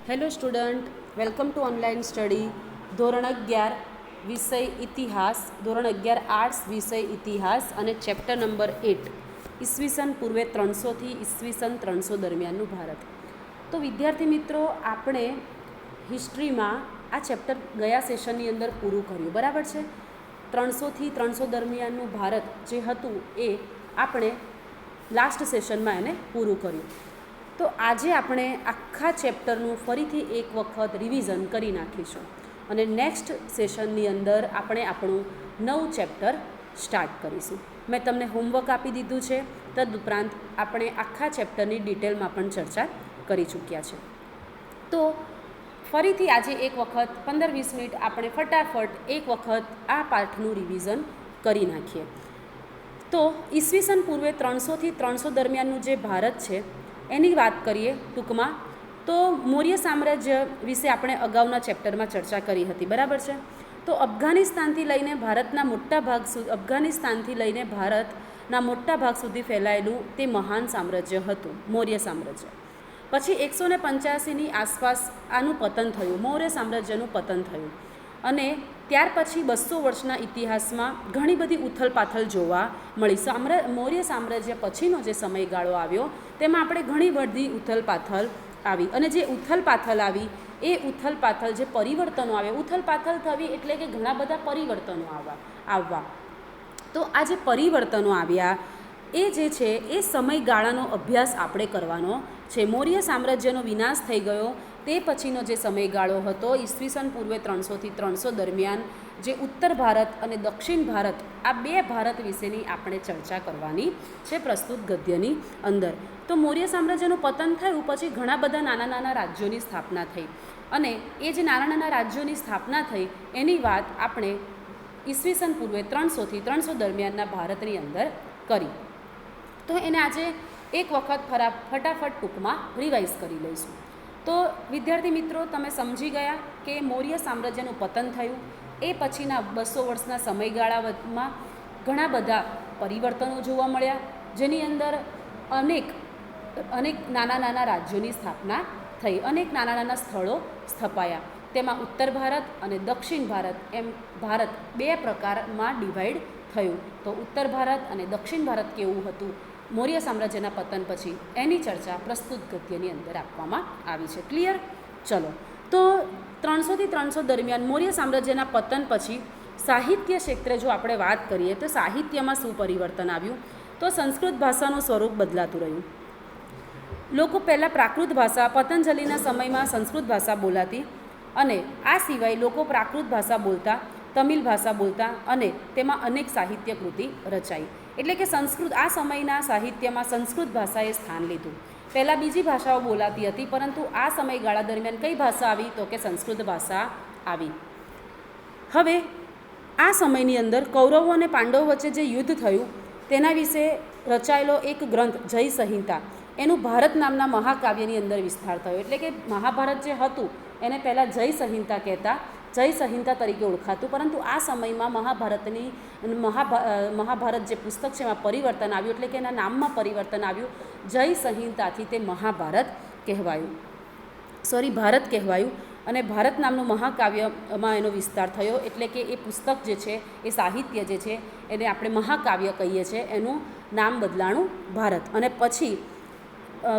Hello student, welcome to online study. ધોરણ 11 વિષય ઇતિહાસ, ધોરણ 11 આર્ટ્સ વિષય ઇતિહાસ અને ચેપ્ટર નંબર 8 ઈસવીસન પૂર્વે 300થી ઈસવીસન 300 દરમિયાનનું ભારત. તો વિદ્યાર્થી મિત્રો, આપણે હિસ્ટ્રીમાં આ ચેપ્ટર ગયા સેશનની અંદર પૂરું કર્યું, બરાબર છે. 300થી 300 દરમિયાનનું ભારત જે હતું એ આપણે લાસ્ટ સેશનમાં એને પૂરું કર્યું. તો આજે આપણે આખા ચેપ્ટરનું ફરીથી એક વખત રિવિઝન કરી નાખીશું અને નેક્સ્ટ સેશનની અંદર આપણે આપણું નવું ચેપ્ટર સ્ટાર્ટ કરીશું. મેં તમને હોમવર્ક આપી દીધું છે. તદુપરાંત આપણે આખા ચેપ્ટરની ડિટેલમાં પણ ચર્ચા કરી ચૂક્યા છે. તો ફરીથી આજે એક વખત 15-20 મિનિટ આપણે ફટાફટ એક વખત આ પાઠનું રિવિઝન કરી નાખીએ. તો ઈસવીસન પૂર્વે 300થી 300 દરમિયાનનું જે ભારત છે એની વાત કરીએ ટૂંકમાં. તો મૌર્ય સામ્રાજ્ય વિશે આપણે અગાઉના ચેપ્ટરમાં ચર્ચા કરી હતી, બરાબર છે. તો અફઘાનિસ્તાનથી લઈને ભારતના મોટા ભાગ સુધી ફેલાયેલું તે મહાન સામ્રાજ્ય હતું, મૌર્ય સામ્રાજ્ય. પછી 185ની આસપાસ આનું પતન થયું, મૌર્ય સામ્રાજ્યનું પતન થયું. અને ત્યાર પછી 200 વર્ષના ઇતિહાસમાં ઘણી બધી ઉથલપાથલ જોવા મળી. મૌર્ય સામ્રાજ્ય પછીનો જે સમયગાળો આવ્યો તેમાં આપણે ઘણી બધી ઉથલપાથલ આવી. અને જે ઉથલપાથલ આવી એ ઉથલપાથલ જે પરિવર્તનો આવ્યા, ઉથલપાથલ થવી એટલે કે ઘણા બધા પરિવર્તનો આવવા. તો આ જે પરિવર્તનો આવ્યા એ જે છે એ સમયગાળાનો અભ્યાસ આપણે કરવાનો છે. મૌર્ય સામ્રાજ્યનો વિનાશ થઈ ગયો તે પછીનો જે સમયગાળો હતો ઈસવીસન પૂર્વે 300થી 300 દરમિયાન, જે ઉત્તર ભારત અને દક્ષિણ ભારત, આ બે ભારત વિશેની આપણે ચર્ચા કરવાની છે પ્રસ્તુત ગદ્યની અંદર. તો મૌર્ય સામ્રાજ્યનું પતન થયું પછી ઘણા બધા નાના નાના રાજ્યોની સ્થાપના થઈ. અને એ જે નાના નાના રાજ્યોની સ્થાપના થઈ એની વાત આપણે ઈસવીસન પૂર્વે 300થી 300 દરમિયાનના ભારતની અંદર કરી. તો એને આજે એક વખત ફટાફટ ટૂંકમાં રિવાઇઝ કરી લઈશું. તો વિદ્યાર્થી મિત્રો, તમે સમજી ગયા કે મૌર્ય સામ્રાજ્યનું પતન થયું એ પછીના 200 વર્ષના સમયગાળામાં ઘણા બધા પરિવર્તનો જોવા મળ્યા, જેની અંદર અનેક નાના નાના રાજ્યોની સ્થાપના થઈ, અનેક નાના નાના સ્થળો સ્થપાયા. તેમાં ઉત્તર ભારત અને દક્ષિણ ભારત એમ ભારત બે પ્રકારમાં ડિવાઈડ થયું. તો ઉત્તર ભારત અને દક્ષિણ ભારત કેવું હતું મૌર્ય સામ્રાજ્યના પતન પછી, એની ચર્ચા પ્રસ્તુત ગદ્યની અંદર આપવામાં આવી છે. ક્લિયર? ચલો, તો 300થી 300 દરમિયાન મૌર્ય સામ્રાજ્યના પતન પછી સાહિત્ય ક્ષેત્રે જો આપણે વાત કરીએ તો સાહિત્યમાં શું પરિવર્તન આવ્યું? તો સંસ્કૃત ભાષાનું સ્વરૂપ બદલાતું રહ્યું. લોકો પહેલાં પ્રાકૃત ભાષા, પતંજલિના સમયમાં સંસ્કૃત ભાષા બોલાતી, અને આ સિવાય લોકો પ્રાકૃત ભાષા બોલતા, તમિલ ભાષા બોલતા, અને તેમાં અનેક સાહિત્ય કૃતિ રચાઈ. એટલે કે આ સમયના સાહિત્યમાં સંસ્કૃત ભાષાએ સ્થાન લીધું. પહેલાં બીજી ભાષાઓ બોલાતી હતી, પરંતુ આ સમયગાળા દરમિયાન કઈ ભાષા આવી? તો કે સંસ્કૃત ભાષા આવી. હવે આ સમયની અંદર કૌરવો અને પાંડવો વચ્ચે જે યુદ્ધ થયું તેના વિશે રચાયેલો એક ગ્રંથ જય સંહિતા, એનું ભારત નામના મહાકાવ્યની અંદર વિસ્તાર થયો. એટલે કે મહાભારત જે હતું એને પહેલાં જય સંહિતા કહેતા, જય સંહિતા તરીકે ઓળખાતું. પરંતુ આ સમયમાં મહાભારત જે પુસ્તક છે એમાં પરિવર્તન આવ્યું, એટલે કે એના નામમાં પરિવર્તન આવ્યું. જય સંહિતાથી તે ભારત કહેવાયું. અને ભારત નામનું મહાકાવ્યમાં એનો વિસ્તાર થયો. એટલે કે એ પુસ્તક જે છે, એ સાહિત્ય જે છે એને આપણે મહાકાવ્ય કહીએ છીએ, એનું નામ બદલાણું ભારત. અને પછી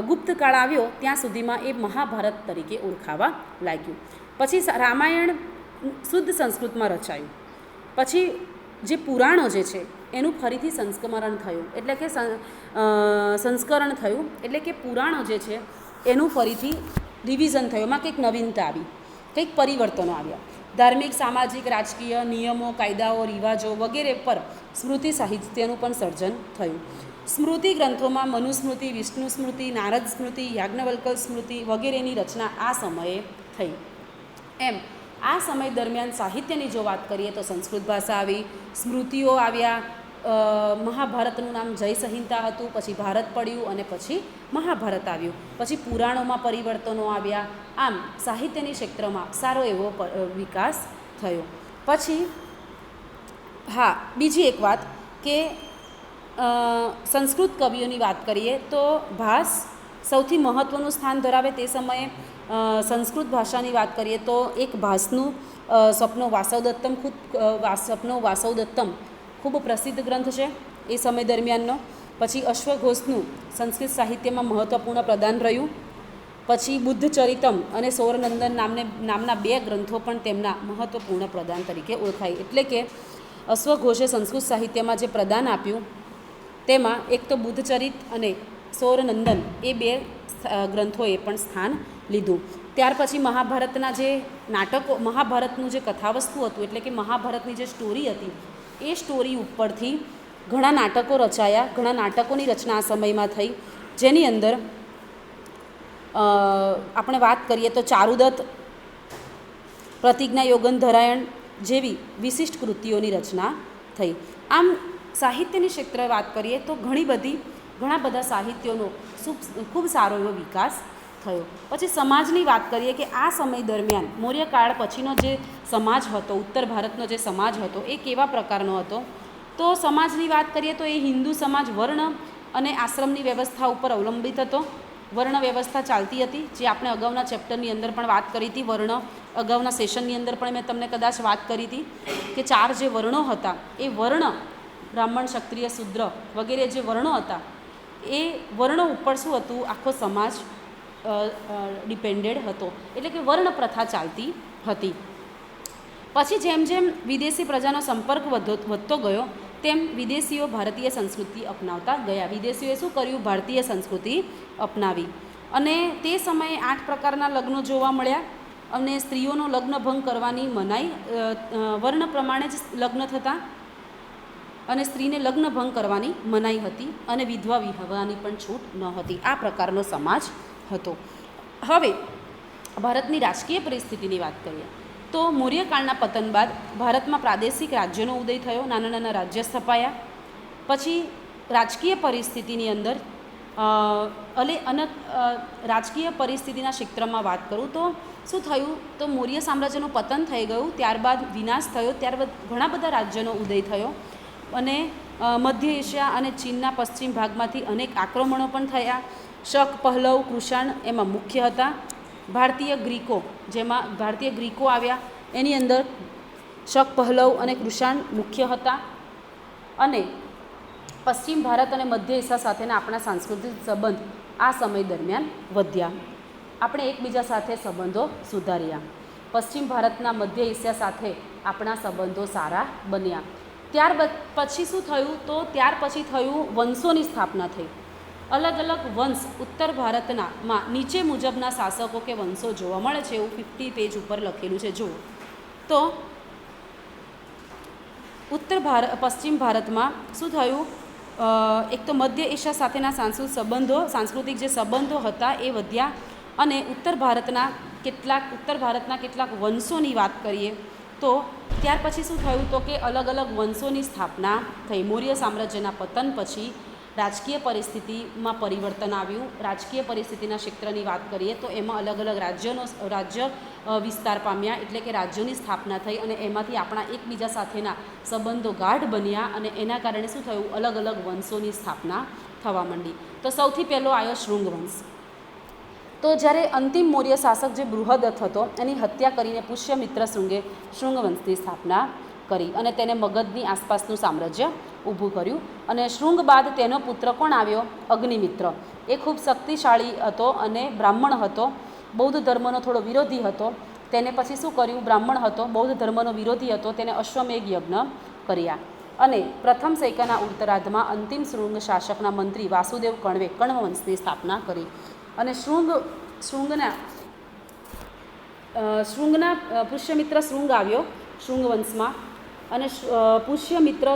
ગુપ્તકાળ આવ્યો ત્યાં સુધીમાં એ મહાભારત તરીકે ઓળખાવા લાગ્યું. પછી રામાયણ શુદ્ધ સંસ્કૃતમાં રચાયું. પછી જે પુરાણો જે છે એનું ફરીથી સંસ્કરણ થયું, એટલે કે સંસ્કરણ થયું. એટલે કે પુરાણો જે છે એનું ફરીથી રિવિઝન થયું, એમાં કંઈક નવીનતા આવી, કંઈક પરિવર્તનો આવ્યા. ધાર્મિક, સામાજિક, રાજકીય નિયમો, કાયદાઓ, રિવાજો વગેરે પર સ્મૃતિ સાહિત્યનું પણ સર્જન થયું. સ્મૃતિ ગ્રંથોમાં મનુસ્મૃતિ, વિષ્ણુ સ્મૃતિ, નારદ સ્મૃતિ, યાજ્ઞવલ્ક્ય સ્મૃતિ વગેરેની રચના આ સમયે થઈ. એમ આ સમય દરમિયાન સાહિત્યની જો વાત કરીએ તો સંસ્કૃત ભાષા આવી, સ્મૃતિઓ આવ્યા, મહાભારતનું નામ જય સંહિતા હતું, પછી ભારત પડ્યું અને પછી મહાભારત આવ્યું. પછી પુરાણોમાં પરિવર્તનો આવ્યા. આમ સાહિત્યની ક્ષેત્રમાં સારો એવો વિકાસ થયો. પછી બીજી એક વાત કે સંસ્કૃત કવિઓની વાત કરીએ તો ભાસ સૌથી મહત્ત્વનું સ્થાન ધરાવે તે સમયે. સંસ્કૃત ભાષાની વાત કરીએ તો એક ભાસનું સ્વપ્નો વાસવદત્તમ વાસવદત્તમ ખૂબ પ્રસિદ્ધ ગ્રંથ છે એ સમય દરમિયાનનો. પછી અશ્વઘોષનું સંસ્કૃત સાહિત્યમાં મહત્ત્વપૂર્ણ પ્રદાન રહ્યું. પછી બુદ્ધચરિતમ અને સૌરનંદન નામના 2 ગ્રંથો પણ તેમના મહત્ત્વપૂર્ણ પ્રદાન તરીકે ઓળખાય. એટલે કે અશ્વઘોષે સંસ્કૃત સાહિત્યમાં જે પ્રદાન આપ્યું તેમાં એક તો બુદ્ધચરિત અને સૌરનંદન એ 2 ગ્રંથોએ પણ સ્થાન લીધું. ત્યાર પછી મહાભારતના જે નાટકો, મહાભારતનું જે કથાવસ્તુ હતું એટલે કે મહાભારતની જે સ્ટોરી હતી એ સ્ટોરી ઉપરથી ઘણા નાટકો રચાયા. ઘણા નાટકોની રચના આ સમયમાં થઈ, જેની અંદર આપણે વાત કરીએ તો ચારુદત્ત, પ્રતિજ્ઞા યોગનધરાયણ જેવી વિશિષ્ટ કૃતિઓની રચના થઈ. આમ સાહિત્યની ક્ષેત્રે વાત કરીએ તો ઘણા બધા સાહિત્યોનો ખૂબ સારો એવો વિકાસ થયો. પછી સમાજની વાત કરીએ કે આ સમય દરમિયાન મૌર્યકાળ પછીનો જે સમાજ હતો, ઉત્તર ભારતનો જે સમાજ હતો એ કેવા પ્રકારનો હતો. તો સમાજની વાત કરીએ તો એ હિન્દુ સમાજ વર્ણ અને આશ્રમની વ્યવસ્થા ઉપર અવલંબિત હતો. વર્ણ વ્યવસ્થા ચાલતી હતી, જે આપણે અગાઉના ચેપ્ટરની અંદર પણ વાત કરી હતી. અગાઉના સેશનની અંદર પણ મેં તમને કદાચ વાત કરી હતી કે 4 જે વર્ણો હતા એ વર્ણ બ્રાહ્મણ, ક્ષત્રિય, શૂદ્ર વગેરે જે વર્ણો હતા એ વર્ણો ઉપર શું હતું, આખો સમાજ ડિપેન્ડેડ હતો. એટલે કે વર્ણ પ્રથા ચાલતી હતી. પછી જેમ જેમ વિદેશી પ્રજાનો સંપર્ક વધતો ગયો તેમ વિદેશીઓ ભારતીય સંસ્કૃતિ અપનાવતા ગયા. વિદેશીઓએ શું કર્યું, ભારતીય સંસ્કૃતિ અપનાવી. અને તે સમયે 8 પ્રકારના લગ્નો જોવા મળ્યા. અને સ્ત્રીઓનો લગ્ન ભંગ કરવાની મનાઈ, વર્ણ પ્રમાણે જ લગ્ન થતા અને સ્ત્રીને લગ્ન ભંગ કરવાની મનાઈ હતી અને વિધવા વિવાહની પણ છૂટ ન હતી. આ પ્રકારનો સમાજ હતો. હવે ભારતની રાજકીય પરિસ્થિતિની વાત કરીએ તો મૌર્યકાળના પતન બાદ ભારતમાં પ્રાદેશિક રાજ્યોનો ઉદય થયો. નાના નાના રાજ્ય સ્થપાયા. પછી રાજકીય પરિસ્થિતિની અંદર રાજકીય પરિસ્થિતિના ક્ષેત્રમાં વાત કરું તો શું થયું, તો મૌર્ય સામ્રાજ્યનું પતન થઈ ગયું, ત્યારબાદ વિનાશ થયો, ત્યારબાદ ઘણા બધા રાજ્યોનો ઉદય થયો અને મધ્ય એશિયા અને ચીનના પશ્ચિમ ભાગમાંથી અનેક આક્રમણો પણ થયા. શક, પહલવ, કુષાણ એમાં મુખ્ય હતા. ભારતીય ગ્રીકો આવ્યા, એની અંદર શક, પહલવ અને કુષાણ મુખ્ય હતા. અને પશ્ચિમ ભારત અને મધ્ય એશિયા સાથેના આપણા સાંસ્કૃતિક સંબંધ આ સમય દરમિયાન વધ્યા. આપણે એકબીજા સાથે સંબંધો સુધાર્યા. પશ્ચિમ ભારતના મધ્ય એશિયા સાથે આપણા સંબંધો સારા બન્યા. પછી શું થયું, તો ત્યાર પછી થયું વંશોની સ્થાપના થઈ. અલગ અલગ વંશ ઉત્તર ભારતમાં નીચે મુજબના શાસકો કે વંશો જોવા મળે છે. એવું 50 પેજ ઉપર લખેલું છે. જુઓ તો પશ્ચિમ ભારતમાં શું થયું, એક તો મધ્ય એશિયા સાથેના સાંસ્કૃતિક જે સંબંધો હતા એ વધ્યા. અને ઉત્તર ભારતના કેટલાક વંશોની વાત કરીએ તો ત્યાર પછી શું થયું, તો કે અલગ અલગ વંશોની સ્થાપના થઈ. મૌર્ય સામ્રાજ્યના પતન પછી રાજકીય પરિસ્થિતિમાં પરિવર્તન આવ્યું. રાજકીય પરિસ્થિતિના ક્ષેત્રની વાત કરીએ તો એમાં અલગ અલગ રાજ્ય વિસ્તાર પામ્યા, એટલે કે રાજ્યોની સ્થાપના થઈ અને એમાંથી આપણા એકબીજા સાથેના સંબંધો ગાઢ બન્યા અને એના કારણે શું થયું, અલગ અલગ વંશોની સ્થાપના થવા માંડી. તો સૌથી પહેલો આવ્યો શૃંગ વંશ. તો જ્યારે અંતિમ મૌર્ય શાસક જે બૃહદત્ત હતો એની હત્યા કરીને પુષ્યમિત્ર શૃંગે શૃંગ વંશની સ્થાપના કરી અને તેને મગધની આસપાસનું સામ્રાજ્ય ઊભું કર્યું. અને શૃંગ બાદ તેનો પુત્ર કોણ આવ્યો, અગ્નિમિત્ર. એ ખૂબ શક્તિશાળી હતો અને બ્રાહ્મણ હતો, બૌદ્ધ ધર્મનો થોડો વિરોધી હતો. તેને પછી શું કર્યું, બ્રાહ્મણ હતો, બૌદ્ધ ધર્મનો વિરોધી હતો, તેને અશ્વમેઘ યજ્ઞ કર્યા. અને પ્રથમ સૈકાના ઉત્તરાર્ધમાં અંતિમ શૃંગ શાસકના મંત્રી વાસુદેવ કણવે કણવ વંશની સ્થાપના કરી. અને શૃંગના પુષ્યમિત્ર શૃંગ આવ્યો શૃંગ વંશમાં. અને પુષ્યમિત્ર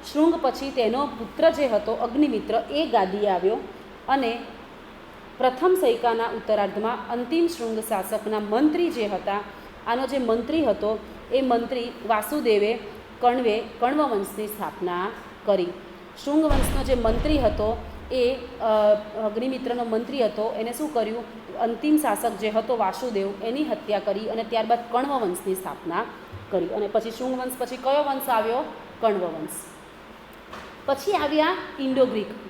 શૃંગ પછી તેનો પુત્ર જે હતો અગ્નિમિત્ર એ ગાદીએ આવ્યો. અને પ્રથમ સૈકાના ઉત્તરાર્ધમાં અંતિમ શૃંગ શાસકના મંત્રી જે હતા, આનો જે મંત્રી હતો એ મંત્રી વાસુદેવે કણવે કણવ વંશની સ્થાપના કરી. શૃંગ વંશનો જે મંત્રી હતો એ અગ્નિમિત્રનો મંત્રી હતો, એને શું કર્યું, અંતિમ શાસક જે હતો વાસુદેવ એની હત્યા કરી અને ત્યારબાદ કણવ વંશની સ્થાપના કરી. અને પછી શૃંગ વંશ પછી કયો વંશ આવ્યો, કણવ વંશ. પછી આવ્યા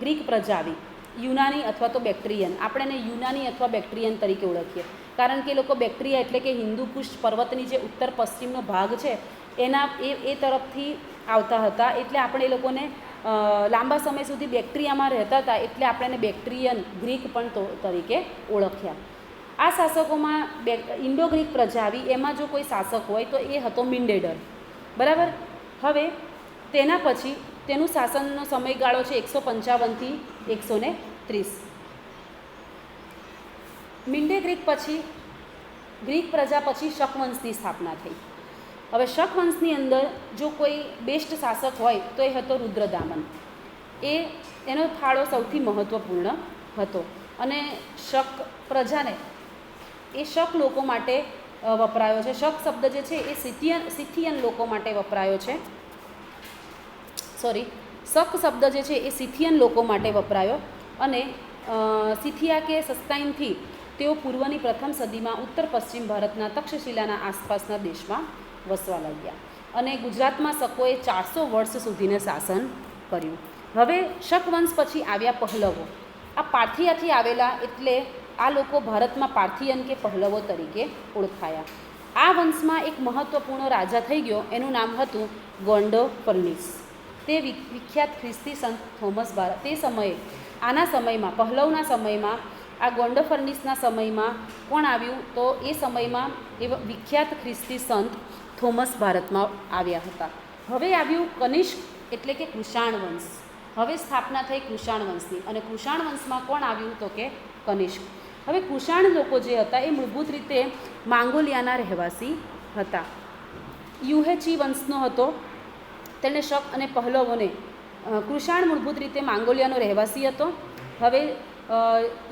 ગ્રીક પ્રજા આવી. યુનાની અથવા તો બેક્ટ્રિયન, આપણે એને યુનાની અથવા બેક્ટ્રિયન તરીકે ઓળખીએ, કારણ કે લોકો બેક્ટ્રિયા એટલે કે હિન્દુ કુશ પર્વતની જે ઉત્તર પશ્ચિમનો ભાગ છે એના એ તરફથી આવતા હતા, એટલે આપણે એ લોકોને લાંબા સમય સુધી બેક્ટ્રિયામાં રહેતા હતા, એટલે આપણે એને બેક્ટ્રિયન ગ્રીક પણ તરીકે ઓળખ્યા. આ શાસકોમાં ઇન્ડો ગ્રીક પ્રજા આવી, એમાં જો કોઈ શાસક હોય તો એ હતો મિન્ડેડર, બરાબર. હવે તેના પછી તેનું શાસનનો સમયગાળો છે 155થી 130. મિન્ડે ગ્રીક પછી ગ્રીક પ્રજા પછી શક વંશની સ્થાપના થઈ. હવે શક વંશની અંદર જો કોઈ બેસ્ટ શાસક હોય તો એ હતો રુદ્રદામન. એનો ફાળો સૌથી મહત્ત્વપૂર્ણ હતો અને શક પ્રજાને એ શક લોકો માટે વપરાયો છે. શક શબ્દ જે છે એ સિથિયન લોકો માટે વપરાયો છે. શક શબ્દ જે છે એ સિથિયન લોકો માટે વપરાયો અને સિથિયા કે સસ્તાઇનથી તેઓ પૂર્વની પ્રથમ સદીમાં ઉત્તર પશ્ચિમ ભારતના તક્ષશિલાના આસપાસના દેશમાં વસવા લાગ્યા અને ગુજરાતમાં શકોએ 400 વર્ષ સુધીને શાસન કર્યું. હવે શક વંશ પછી આવ્યા પહલવો. આ પાર્થિયાથી આવેલા એટલે આ લોકો ભારતમાં પાર્થિયન કે પહલવો તરીકે ઓળખાયા. આ વંશમાં એક મહત્ત્વપૂર્ણ રાજા થઈ ગયો, એનું નામ હતું ગોંડોફર્નિસ. તે વિખ્યાત ખ્રિસ્તી સંત થોમસ બાર. તે સમયે આના સમયમાં પહલવના સમયમાં આ ગોંડોફર્નિસના સમયમાં કોણ આવ્યું તો એ સમયમાં એ વિખ્યાત ખ્રિસ્તી સંત થોમસ ભારતમાં આવ્યા હતા. હવે આવ્યું કનિષ્ક એટલે કે કૃષાણ વંશ. હવે સ્થાપના થઈ કૃષાણ વંશની અને કૃષાણ વંશમાં કોણ આવ્યું તો કે કનિષ્ક. હવે કૃષાણ લોકો જે હતા એ મૂળભૂત રીતે માંગોલિયાના રહેવાસી હતા. યુહેચી વંશનો હતો. તેણે શક અને પહલવોને કૃષાણ મૂળભૂત રીતે માંગોલિયાનો રહેવાસી હતો. હવે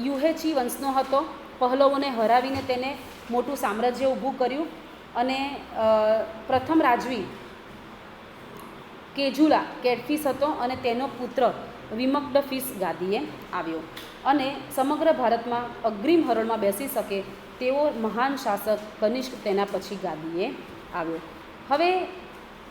યુહેચી વંશનો હતો. પહલવોને હરાવીને તેને મોટું સામ્રાજ્ય ઊભું કર્યું અને પ્રથમ રાજવી કેજુલા કેડફિસ હતો અને તેનો પુત્ર વિમક્ડફિસ ગાદીએ આવ્યો અને સમગ્ર ભારતમાં અગ્રીમ હરોળમાં બેસી શકે તેવો મહાન શાસક કનિષ્ક તેના પછી ગાદીએ આવ્યો. હવે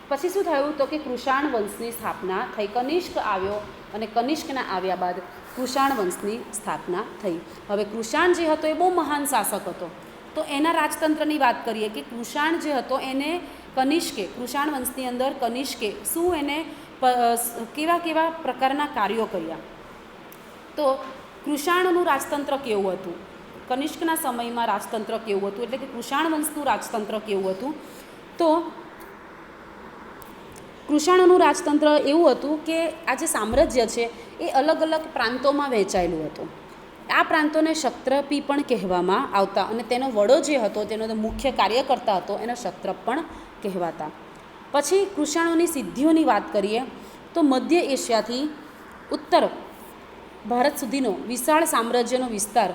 પછી શું થયું તો કે કૃષાણ વંશની સ્થાપના થઈ. કનિષ્ક આવ્યો અને કનિષ્કના આવ્યા બાદ કૃષાણ વંશની સ્થાપના થઈ. હવે કૃષાણ જે હતો એ બહુ મહાન શાસક હતો, તો એના રાજતંત્રની વાત કરીએ કે કૃષાણ જે હતો એને કનિષ્કે, કૃષાણ વંશની અંદર કનિષ્કે શું એને કેવા કેવા પ્રકારના કાર્યો કર્યા. તો કૃષાણનું રાજતંત્ર કેવું હતું, કનિષ્કના સમયમાં રાજતંત્ર કેવું હતું, એટલે કે કૃષાણ વંશનું રાજતંત્ર કેવું હતું. તો કૃષાણોનું રાજતંત્ર એવું હતું કે આ જે સામ્રાજ્ય છે એ અલગ અલગ પ્રાંતોમાં વહેંચાયેલું હતું. આ પ્રાંતોને ક્ષત્રપી પણ કહેવામાં આવતા અને તેનો વડો જે હતો, તેનો મુખ્ય કાર્યકર્તા હતો, એને ક્ષત્રપ પણ કહેવાતા. પછી કૃષાણોની સિદ્ધિઓની વાત કરીએ તો મધ્ય એશિયાથી ઉત્તર ભારત સુધીનો વિશાળ સામ્રાજ્યનો વિસ્તાર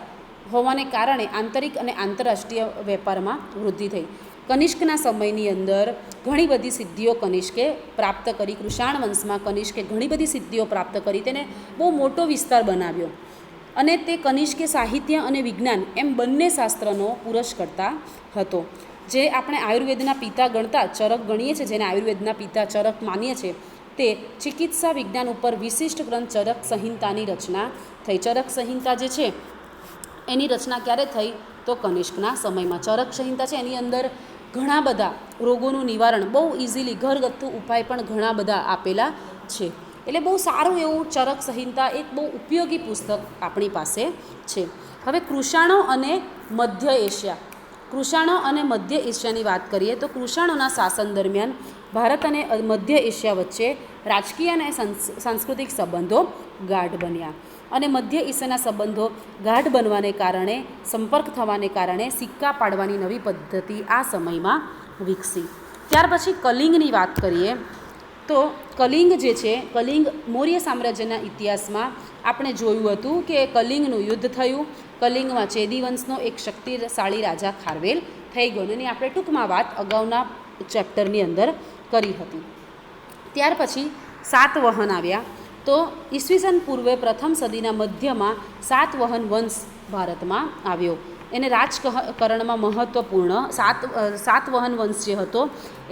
હોવાને કારણે આંતરિક અને આંતરરાષ્ટ્રીય વેપારમાં વૃદ્ધિ થઈ. કનિષ્કના સમયની અંદર ઘણી બધી સિદ્ધિઓ કનિષ્કે પ્રાપ્ત કરી. કૃષાણ વંશમાં કનિષ્કે ઘણી બધી સિદ્ધિઓ પ્રાપ્ત કરી, તેને બહુ મોટો વિસ્તાર બનાવ્યો અને તે કનિષ્કે સાહિત્ય અને વિજ્ઞાન એમ બંને શાસ્ત્રનો પુરશ કરતા હતો. જે આપણે આયુર્વેદના પિતા ગણતા ચરક ગણીએ છીએ, જેને આયુર્વેદના પિતા ચરક માનીએ છીએ, તે ચિકિત્સા વિજ્ઞાન ઉપર વિશિષ્ટ ગ્રંથ ચરક સંહિતાની રચના થઈ. ચરક સંહિતા જે છે એની રચના ક્યારે થઈ તો કનિષ્કના સમયમાં. ચરક સંહિતા છે એની અંદર ઘણા બધા રોગોનું નિવારણ બહુ ઇઝીલી ઘરગથ્થુ ઉપાય પણ ઘણા બધા આપેલા છે. એટલે બહુ સારું એવું ચરક સંહિતા એક બહુ ઉપયોગી પુસ્તક આપણી પાસે છે. હવે કૃષાણો અને મધ્ય એશિયા. કૃષાણો અને મધ્ય એશિયાની વાત કરીએ તો કૃષાણોના શાસન દરમિયાન ભારત અને મધ્ય એશિયા વચ્ચે રાજકીય અને સાંસ્કૃતિક સંબંધો ગાઢ બન્યા અને મધ્ય એશિયાના સંબંધો ગાઢ બનવાને કારણે, સંપર્ક થવાને કારણે સિક્કા પાડવાની નવી પદ્ધતિ આ સમયમાં વિકસી. ત્યાર પછી કલિંગની વાત કરીએ તો કલિંગ જે છે, કલિંગ મૌર્ય સામ્રાજ્યના ઇતિહાસમાં આપણે જોયું હતું કે કલિંગનું યુદ્ધ થયું. કલિંગમાં ચેદી વંશનો એક શક્તિશાળી રાજા ખારવેલ થઈ ગયો. એની આપણે ટૂંકમાં વાત અગાઉના ચેપ્ટરની અંદર કરી હતી. ત્યાર પછી સાતવહન આવ્યા. તો ઈસવીસન પૂર્વે પ્રથમ સદીના મધ્યમાં સાતવહન વંશ ભારતમાં આવ્યો. એને રાજકરણમાં મહત્ત્વપૂર્ણ સાતવહન વંશ જે હતો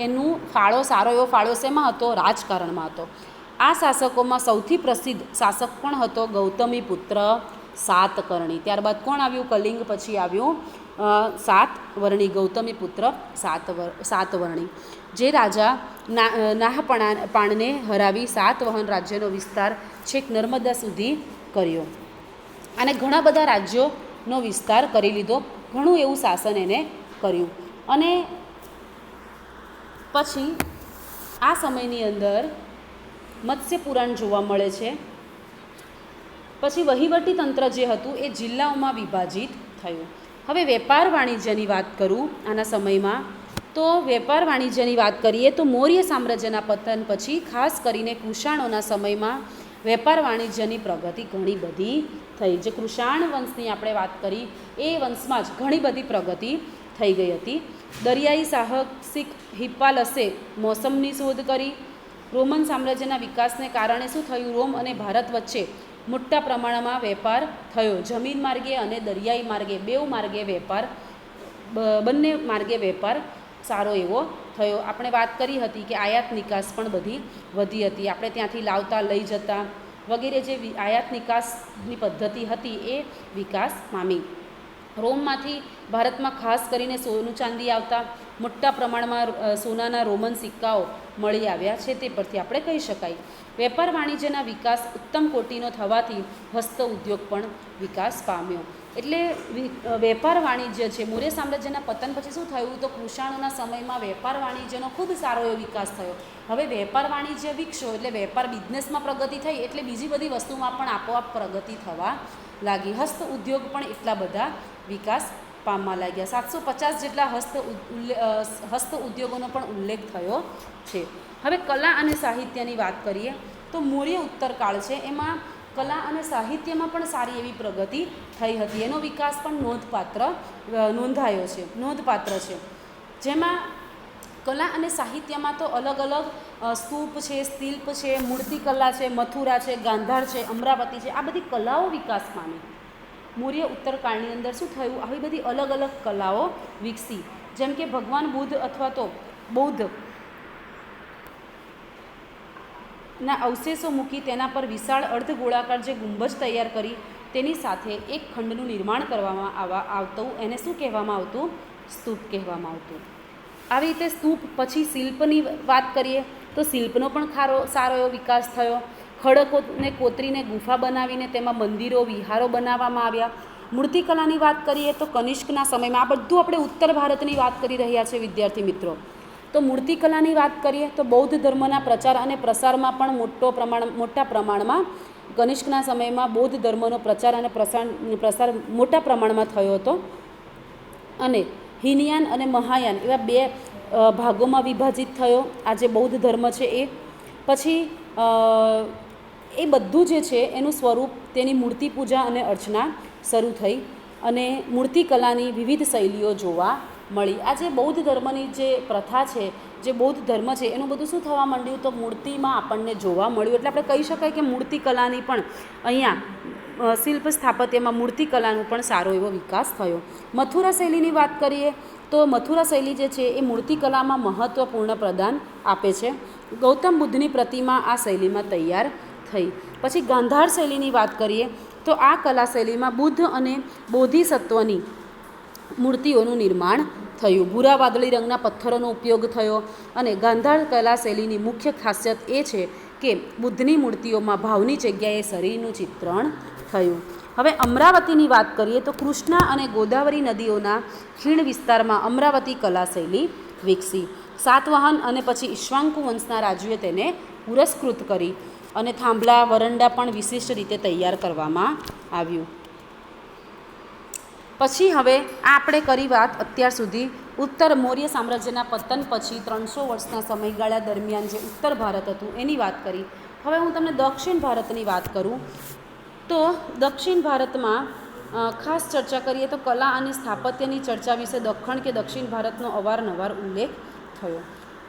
એનું સારો એવો ફાળો શેમાં હતો? રાજકારણમાં હતો. આ શાસકોમાં સૌથી પ્રસિદ્ધ શાસક પણ હતો ગૌતમીપુત્ર સાતકર્ણી. ત્યારબાદ કોણ આવ્યું? કલિંગ પછી આવ્યું સાતવર્ણી. ગૌતમીપુત્ર સાતવર્ણી, જે રાજા નાહપાણને હરાવી સાતવહન રાજ્યનો વિસ્તાર છેક નર્મદા સુધી કર્યો અને ઘણા બધા રાજ્યોનો વિસ્તાર કરી લીધો. ઘણું એવું શાસન એને કર્યું. અને પછી આ સમયની અંદર મત્સ્ય પુરાણ જોવા મળે છે. પછી વહીવટી તંત્ર જે હતું એ જિલ્લાઓમાં વિભાજિત થયું. હવે વેપાર વાણિજ્યની વાત કરું આના સમયમાં, તો વેપાર વાણિજ્યની વાત કરીએ તો મૌર્ય સામ્રાજ્યના પતન પછી ખાસ કરીને કુષાણોના સમયમાં વેપાર વાણિજ્યની પ્રગતિ ઘણી બધી થઈ. જે કૃષાણ વંશની આપણે વાત કરી એ વંશમાં જ ઘણી બધી પ્રગતિ થઈ ગઈ હતી. દરિયાઈ સાહસિક હિપ્પાલસે મોસમની શોધ કરી. રોમન સામ્રાજ્યના વિકાસને કારણે શું થયું? રોમ અને ભારત વચ્ચે મોટા પ્રમાણમાં વેપાર થયો. જમીન માર્ગે અને દરિયાઈ માર્ગે બંને માર્ગે વેપાર સારો એવો થયો. આપણે વાત કરી હતી કે આયાત નિકાસ પણ બધી વધી હતી. આપણે ત્યાંથી લાવતા લઈ જતા વગેરે જે આયાત નિકાસની પદ્ધતિ હતી એ વિકાસ પામી. રોમમાંથી ભારતમાં ખાસ કરીને સોનું ચાંદી આવતા, મોટા પ્રમાણમાં સોનાના રોમન સિક્કાઓ મળી આવ્યા છે. તે પરથી આપણે કહી શકાય વેપાર વાણિજ્યના વિકાસ ઉત્તમ કોટીનો થવાથી હસ્ત ઉદ્યોગ પણ વિકાસ પામ્યો. એટલે વેપાર વાણિજ્ય છે મૌર્ય સામ્રાજ્યના પતન પછી શું થયું? તો કુષાણોના સમયમાં વેપાર વાણિજ્યનો ખૂબ સારો એવો વિકાસ થયો. હવે વેપાર વાણિજ્ય વિકસ્યો એટલે વેપાર બિઝનેસમાં પ્રગતિ થઈ એટલે બીજી બધી વસ્તુમાં પણ આપોઆપ પ્રગતિ થવા લાગી. હસ્ત ઉદ્યોગ પણ એટલા બધા વિકાસ પામવા લાગ્યા. 750 જેટલા હસ્ત ઉદ્યોગોનો પણ ઉલ્લેખ થયો છે. હવે કલા અને સાહિત્યની વાત કરીએ તો મૌર્ય ઉત્તરકાળ છે એમાં કલા અને સાહિત્યમાં પણ સારી એવી પ્રગતિ થઈ હતી. એનો વિકાસ પણ નોંધપાત્ર છે. જેમાં કલા અને સાહિત્યમાં તો અલગ અલગ સ્તૂપ છે, શિલ્પ છે, મૂર્તિકલા છે, મથુરા છે, ગાંધાર છે, અમરાવતી છે, આ બધી કલાઓ વિકાસ પામી. મૌર્ય ઉત્તરકાળની અંદર શું થયું? આવી બધી અલગ અલગ કલાઓ વિકસી. જેમ કે ભગવાન બુદ્ધ અથવા તો બૌદ્ધ ના અવશેષો મૂકી તેના પર વિશાળ અર્ધગોળાકાર જે ગુંબજ તૈયાર કરી તેની સાથે એક ખંડનું નિર્માણ કરવામાં આવતું. એને શું કહેવામાં આવતું? સ્તૂપ કહેવામાં આવતું. આવી રીતે સ્તૂપ પછી શિલ્પની વાત કરીએ તો શિલ્પનો પણ સારો એવો વિકાસ થયો. ખડકોને કોતરીને ગુફા બનાવીને તેમાં મંદિરો, વિહારો બનાવવામાં આવ્યા. મૂર્તિકલાની વાત કરીએ તો કનિષ્કના સમયમાં, આ બધું આપણે ઉત્તર ભારતની વાત કરી રહ્યા છે વિદ્યાર્થી મિત્રો. તો મૂર્તિકલાની વાત કરીએ તો બૌદ્ધ ધર્મના પ્રચાર અને પ્રસારમાં પણ મોટા પ્રમાણમાં કનિષ્કના સમયમાં બૌદ્ધ ધર્મનો પ્રચાર અને પ્રસાર મોટા પ્રમાણમાં થયો હતો. અને હિનયાન અને મહાયાન એવા બે ભાગોમાં વિભાજિત થયો આ જે બૌદ્ધ ધર્મ છે એ. પછી એ બધું જે છે એનું સ્વરૂપ, તેની મૂર્તિ પૂજા અને અર્ચના શરૂ થઈ અને મૂર્તિકલાની વિવિધ શૈલીઓ જોવા મળી. આ જે બૌદ્ધ ધર્મની જે પ્રથા છે, જે બૌદ્ધ ધર્મ છે એનું બધું શું થવા માંડ્યું? તો મૂર્તિમાં આપણને જોવા મળ્યું. એટલે આપણે કહી શકાય કે મૂર્તિકલાની પણ અહીંયા શિલ્પ સ્થાપત્યમાં મૂર્તિકલાનો પણ સારો એવો વિકાસ થયો. મથુરા શૈલીની વાત કરીએ તો મથુરા શૈલી જે છે એ મૂર્તિકલામાં મહત્ત્વપૂર્ણ પ્રદાન આપે છે. ગૌતમ બુદ્ધની પ્રતિમા આ શૈલીમાં તૈયાર થઈ. પછી ગાંધાર શૈલીની વાત કરીએ તો આ કલા શૈલીમાં બુદ્ધ અને બોધિસત્વની મૂર્તિઓનું નિર્માણ થયું. ભૂરા વાદળી રંગના પથ્થરોનો ઉપયોગ થયો અને ગાંધાર કલા શૈલીની મુખ્ય ખાસિયત એ છે કે બુદ્ધની મૂર્તિઓમાં ભાવની જગ્યાએ શરીરનું ચિત્રણ થયું. હવે અમરાવતીની વાત કરીએ તો કૃષ્ણા અને ગોદાવરી નદીઓના ખીણ વિસ્તારમાં અમરાવતી કલા શૈલી વિકસી. સાતવાહન અને પછી ઈક્ષ્વાકુ વંશના રાજ્યોએ તેને પુરસ્કૃત કરી અને થાંભલા, વરંડા પણ વિશિષ્ટ રીતે તૈયાર કરવામાં આવ્યું. પછી હવે આપણે કરી વાત અત્યાર સુધી ઉત્તર મૌર્ય સામ્રાજ્યના પતન પછી 300 વર્ષના સમયગાળા દરમિયાન જે ઉત્તર ભારત હતું એની વાત કરી. હવે હું તમને દક્ષિણ ભારતની વાત કરું તો દક્ષિણ ભારતમાં ખાસ ચર્ચા કરીએ તો કલા અને સ્થાપત્યની ચર્ચા વિશે દખ્ખણ કે દક્ષિણ ભારતનો અવારનવાર ઉલ્લેખ થયો.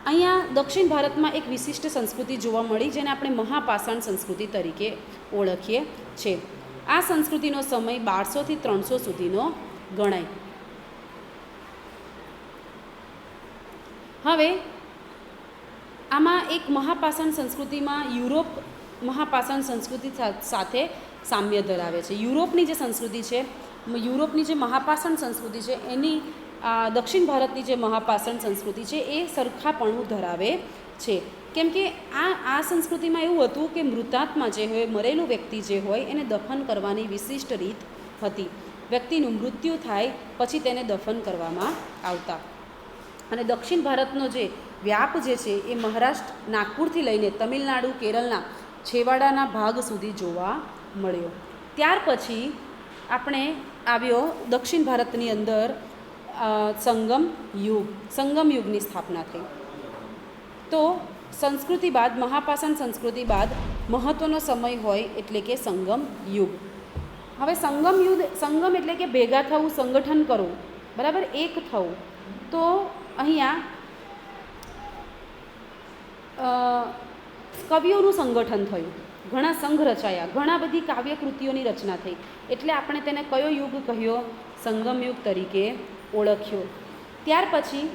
અહીંયા દક્ષિણ ભારતમાં એક વિશિષ્ટ સંસ્કૃતિ જોવા મળી જેને આપણે મહાપાષાણ સંસ્કૃતિ તરીકે ઓળખીએ છીએ. આ સંસ્કૃતિનો સમય 1200 થી 300 સુધીનો ગણાય. હવે આમાં એક મહાપાષાણ સંસ્કૃતિમાં યુરોપ મહાપાષાણ સંસ્કૃતિ સાથે સામ્ય ધરાવે છે. યુરોપની જે સંસ્કૃતિ છે, યુરોપની જે મહાપાષાણ સંસ્કૃતિ છે એની દક્ષિણ ભારતની જે મહાપાષાણ સંસ્કૃતિ છે એ સરખાપણું ધરાવે છે. કેમ કે આ સંસ્કૃતિમાં એવું હતું કે મૃતાત્મા જે હોય, મરેલું વ્યક્તિ જે હોય એને દફન કરવાની વિશિષ્ટ રીત હતી. વ્યક્તિનું મૃત્યુ થાય પછી તેને દફન કરવામાં આવતા. અને દક્ષિણ ભારતનો જે વ્યાપ જે છે એ મહારાષ્ટ્ર, નાગપુરથી લઈને તમિલનાડુ, કેરળના છેવાડાના ભાગ સુધી જોવા મળ્યો. ત્યાર પછી આપણે આવ્યો દક્ષિણ ભારતની અંદર સંગમ યુગ. સંગમ યુગની સ્થાપના થઈ. તો સંસ્કૃતિ બાદ, મહાપાષાણ સંસ્કૃતિ બાદ મહત્ત્વનો સમય હોય એટલે કે સંગમ યુગ. હવે સંગમ એટલે કે ભેગા થવું, સંગઠન કરવું, બરાબર, એક થવું. તો અહીંયા કવિઓનું સંગઠન થયું, ઘણા સંઘ રચાયા, ઘણા બધી કાવ્યકૃતિઓની રચના થઈ. એટલે આપણે તેને કયો યુગ કહ્યો? સંગમ યુગ તરીકે ઓળખ્યો. ત્યાર પછી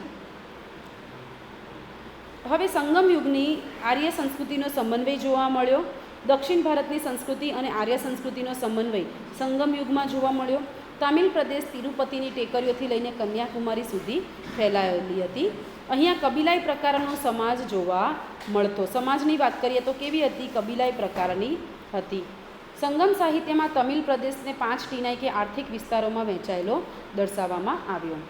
હવે સંગમ યુગની આર્ય સંસ્કૃતિનો સમન્વય જોવા મળ્યો. દક્ષિણ ભારતની સંસ્કૃતિ અને આર્ય સંસ્કૃતિનો સમન્વય સંગમ યુગમાં જોવા મળ્યો. તામિલ પ્રદેશ તિરુપતિની ટેકરીઓથી લઈને કન્યાકુમારી સુધી ફેલાયેલી હતી. અહીંયા કબીલાઈ પ્રકારનો સમાજ જોવા મળતો. સમાજની વાત કરીએ તો કેવી હતી? કબીલાઈ પ્રકારની હતી. સંગમ સાહિત્યમાં તમિલ પ્રદેશને 5 ટીનાઈ કે આર્થિક વિસ્તારોમાં વહેંચાયેલો દર્શાવવામાં આવ્યો.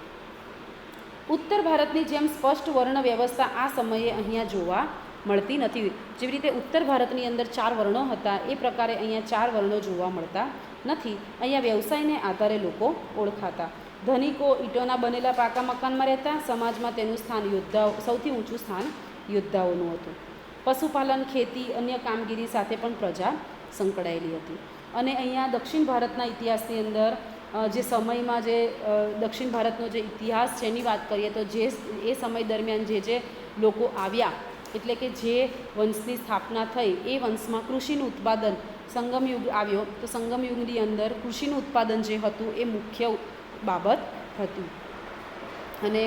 ઉત્તર ભારતની જેમ સ્પષ્ટ વર્ણ વ્યવસ્થા આ સમયે અહીંયા જોવા મળતી નથી. જેવી રીતે ઉત્તર ભારતની અંદર 4 વર્ણો હતા એ પ્રકારે અહીંયા 4 વર્ણો જોવા મળતા નથી. અહીંયા વ્યવસાયને આધારે લોકો ઓળખાતા. ધનિકો ઈંટોના બનેલા પાકા મકાનમાં રહેતા. સમાજમાં તેનું સ્થાન સૌથી ઊંચું સ્થાન યોદ્ધાઓનું હતું. પશુપાલન, ખેતી, અન્ય કામગીરી સાથે પણ પ્રજા સંકળાયેલી હતી. અને અહીંયા દક્ષિણ ભારતના ઇતિહાસની અંદર જે સમયમાં જે દક્ષિણ ભારતનો જે ઇતિહાસ છે એની વાત કરીએ તો જે એ સમય દરમિયાન જે લોકો આવ્યા, એટલે કે જે વંશની સ્થાપના થઈ એ વંશમાં કૃષિનું ઉત્પાદન, સંગમ યુગ આવ્યો તો સંગમ યુગની અંદર કૃષિનું ઉત્પાદન જે હતું એ મુખ્ય બાબત હતી. અને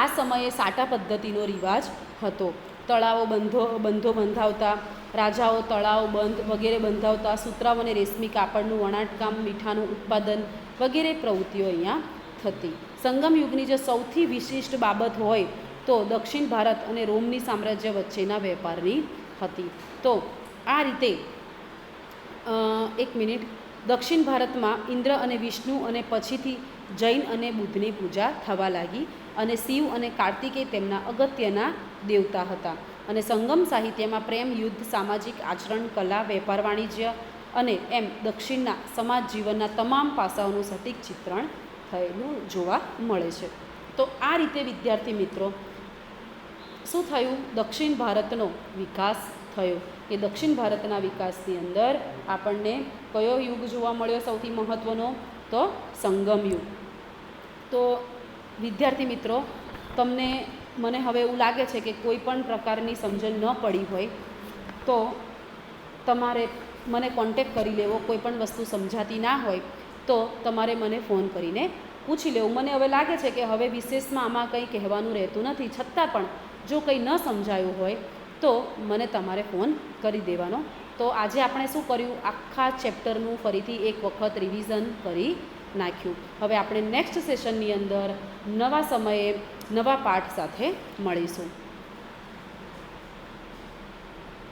આ સમયે સાટા પદ્ધતિનો રિવાજ હતો. તળાવો બંધો બંધાવતા, રાજાઓ તળાવ, બંધ વગેરે બંધાવતા. સુતરાઉ અને રેશમી કાપડનું વણાટકામ, મીઠાનું ઉત્પાદન વગેરે પ્રવૃત્તિઓ અહીંયા થતી. સંગમ યુગની જે સૌથી વિશિષ્ટ બાબત હોય તો દક્ષિણ ભારત અને રોમની સામ્રાજ્ય વચ્ચેના વેપારની હતી. તો આ રીતે દક્ષિણ ભારતમાં ઇન્દ્ર અને વિષ્ણુ અને પછીથી જૈન અને બુદ્ધની પૂજા થવા લાગી. અને શિવ અને કાર્તિકેય તેમના અગત્યના દેવતા હતા. અને સંગમ સાહિત્યમાં પ્રેમ, યુદ્ધ, સામાજિક આચરણ, કલા, વેપાર, વાણિજ્ય અને એમ દક્ષિણના સમાજ જીવનના તમામ પાસાઓનું સટીક ચિત્રણ થયેલું જોવા મળે છે. તો આ રીતે વિદ્યાર્થી મિત્રો શું થયું? દક્ષિણ ભારતનો વિકાસ થયો. કે દક્ષિણ ભારતના વિકાસની અંદર આપણને કયો યુગ જોવા મળ્યો સૌથી મહત્ત્વનો? તો સંગમ યુગ. તો વિદ્યાર્થી મિત્રો, મને હવે એવું લાગે છે કે કોઈ પણ પ્રકારની સમજણ ન પડી હોય તો તમારે મને કોન્ટેક કરી લેવો. કોઈ પણ વસ્તુ સમજાતી ના હોય તો તમારે મને ફોન કરીને પૂછી લેવું. મને હવે લાગે છે કે હવે વિશેષમાં આમાં કંઈ કહેવાનું રહેતું નથી. છતાં પણ જો કંઈ ન સમજાયું હોય તો મને તમારે ફોન કરી દેવાનો. તો આજે આપણે શું કર્યું? આખા ચેપ્ટરનું ફરીથી એક વખત રિવિઝન કરી નાખ્યું. હવે આપણે નેક્સ્ટ સેશનની અંદર નવા સમયે નવા પાઠ સાથે મળીશું.